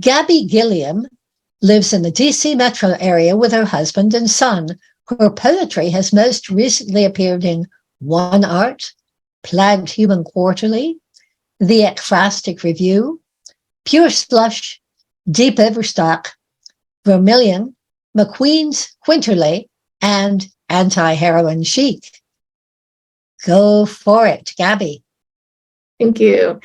Gabby Gilliam lives in the DC metro area with her husband and son. Her poetry has most recently appeared in One Art, Plagued Human Quarterly, The Ekphrastic Review, Pure Slush, Deep Overstock, Vermilion, McQueen's Quinterly, and Anti-Heroin Chic. Go for it, Gabby. Thank you.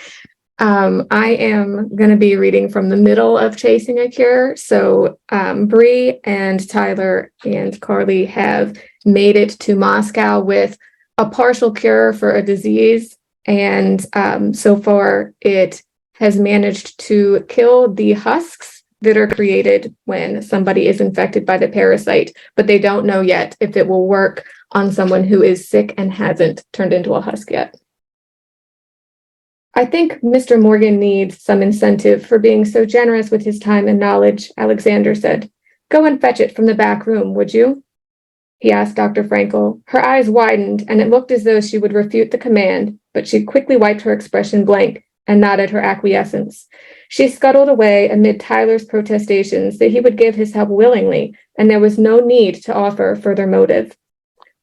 I am going to be reading from the middle of Chasing a Cure. So Bree and Tyler and Carly have made it to Moscow with a partial cure for a disease. And so far, it has managed to kill the husks that are created when somebody is infected by the parasite, but they don't know yet if it will work on someone who is sick and hasn't turned into a husk yet. I think Mr. Morgan needs some incentive for being so generous with his time and knowledge, Alexander said. Go and fetch it from the back room, would you? He asked Dr. Frankel. Her eyes widened, and it looked as though she would refute the command, but she quickly wiped her expression blank and nodded her acquiescence. She scuttled away amid Tyler's protestations that he would give his help willingly, and there was no need to offer further motive.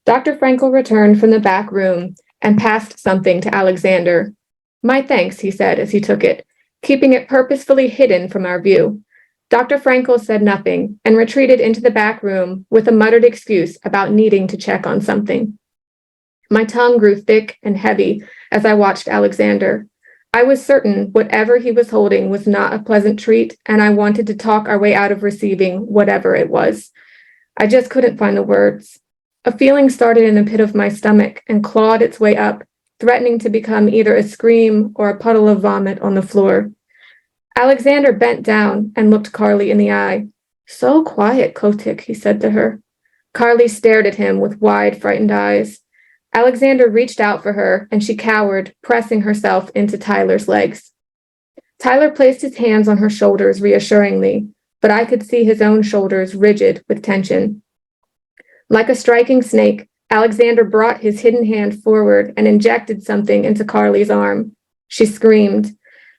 Dr. Frankel returned from the back room and passed something to Alexander. My thanks, he said as he took it, keeping it purposefully hidden from our view. Dr. Frankel said nothing and retreated into the back room with a muttered excuse about needing to check on something. My tongue grew thick and heavy as I watched Alexander. I was certain whatever he was holding was not a pleasant treat, and I wanted to talk our way out of receiving whatever it was. I just couldn't find the words. A feeling started in the pit of my stomach and clawed its way up, threatening to become either a scream or a puddle of vomit on the floor. Alexander bent down and looked Carly in the eye. So quiet, Kotik, he said to her. Carly stared at him with wide, frightened eyes. Alexander reached out for her, and she cowered, pressing herself into Tyler's legs. Tyler placed his hands on her shoulders reassuringly, but I could see his own shoulders rigid with tension. Like a striking snake, Alexander brought his hidden hand forward and injected something into Carly's arm. She screamed.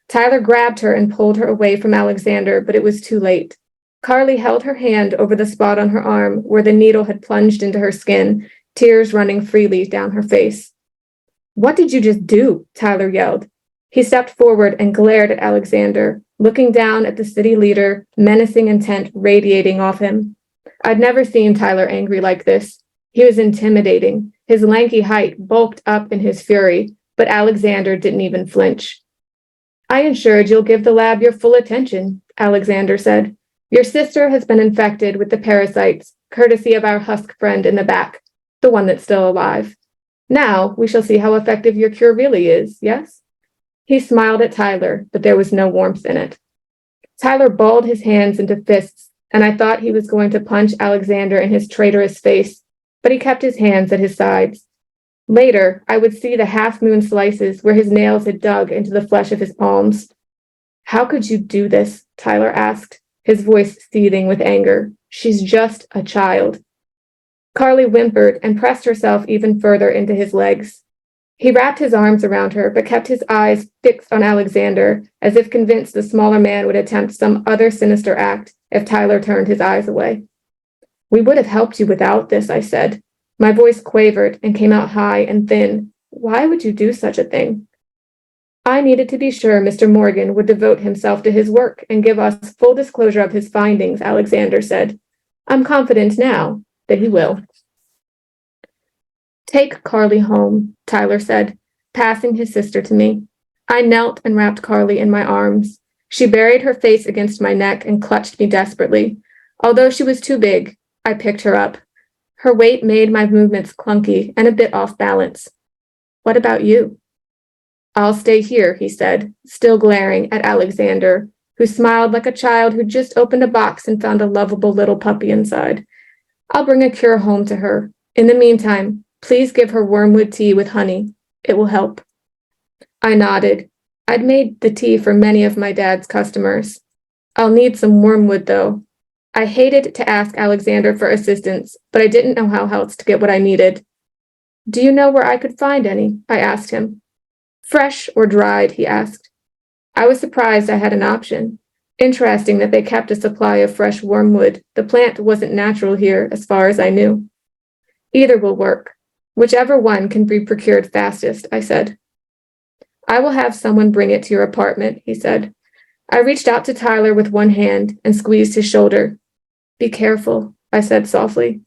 Tyler grabbed her and pulled her away from Alexander, but it was too late. Carly held her hand over the spot on her arm where the needle had plunged into her skin, tears running freely down her face. What did you just do? Tyler yelled. He stepped forward and glared at Alexander, looking down at the city leader, menacing intent radiating off him. I'd never seen Tyler angry like this. He was intimidating. His lanky height bulked up in his fury, but Alexander didn't even flinch. I ensured you'll give the lab your full attention, Alexander said. Your sister has been infected with the parasites, courtesy of our husk friend in the back, the one that's still alive. Now we shall see how effective your cure really is, yes? He smiled at Tyler, but there was no warmth in it. Tyler balled his hands into fists, and I thought he was going to punch Alexander in his traitorous face, but he kept his hands at his sides. Later, I would see the half-moon slices where his nails had dug into the flesh of his palms. How could you do this? Tyler asked, his voice seething with anger. She's just a child. Carly whimpered and pressed herself even further into his legs. He wrapped his arms around her, but kept his eyes fixed on Alexander, as if convinced the smaller man would attempt some other sinister act if Tyler turned his eyes away. We would have helped you without this, I said. My voice quavered and came out high and thin. Why would you do such a thing? I needed to be sure Mr. Morgan would devote himself to his work and give us full disclosure of his findings, Alexander said. I'm confident now that he will. Take Carly home, Tyler said, passing his sister to me. I knelt and wrapped Carly in my arms. She buried her face against my neck and clutched me desperately. Although she was too big, I picked her up. Her weight made my movements clunky and a bit off balance. What about you? I'll stay here, he said, still glaring at Alexander, who smiled like a child who just opened a box and found a lovable little puppy inside. I'll bring a cure home to her. In the meantime, please give her wormwood tea with honey. It will help. I nodded. I'd made the tea for many of my dad's customers. I'll need some wormwood, though. I hated to ask Alexander for assistance, but I didn't know how else to get what I needed. Do you know where I could find any? I asked him. Fresh or dried, he asked. I was surprised I had an option. Interesting that they kept a supply of fresh wormwood. The plant wasn't natural here, as far as I knew. Either will work. Whichever one can be procured fastest, I said. I will have someone bring it to your apartment, he said. I reached out to Tyler with one hand and squeezed his shoulder. Be careful, I said softly.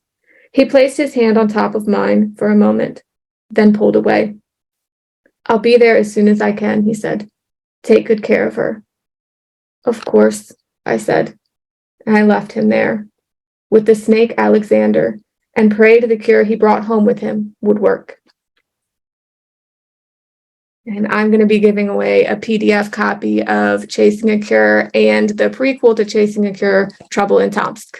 He placed his hand on top of mine for a moment, then pulled away. I'll be there as soon as I can, he said. Take good care of her. Of course, I said, and I left him there, with the snake Alexander, and prayed the cure he brought home with him would work. And I'm going to be giving away a PDF copy of Chasing a Cure and the prequel to Chasing a Cure, Trouble in Tomsk.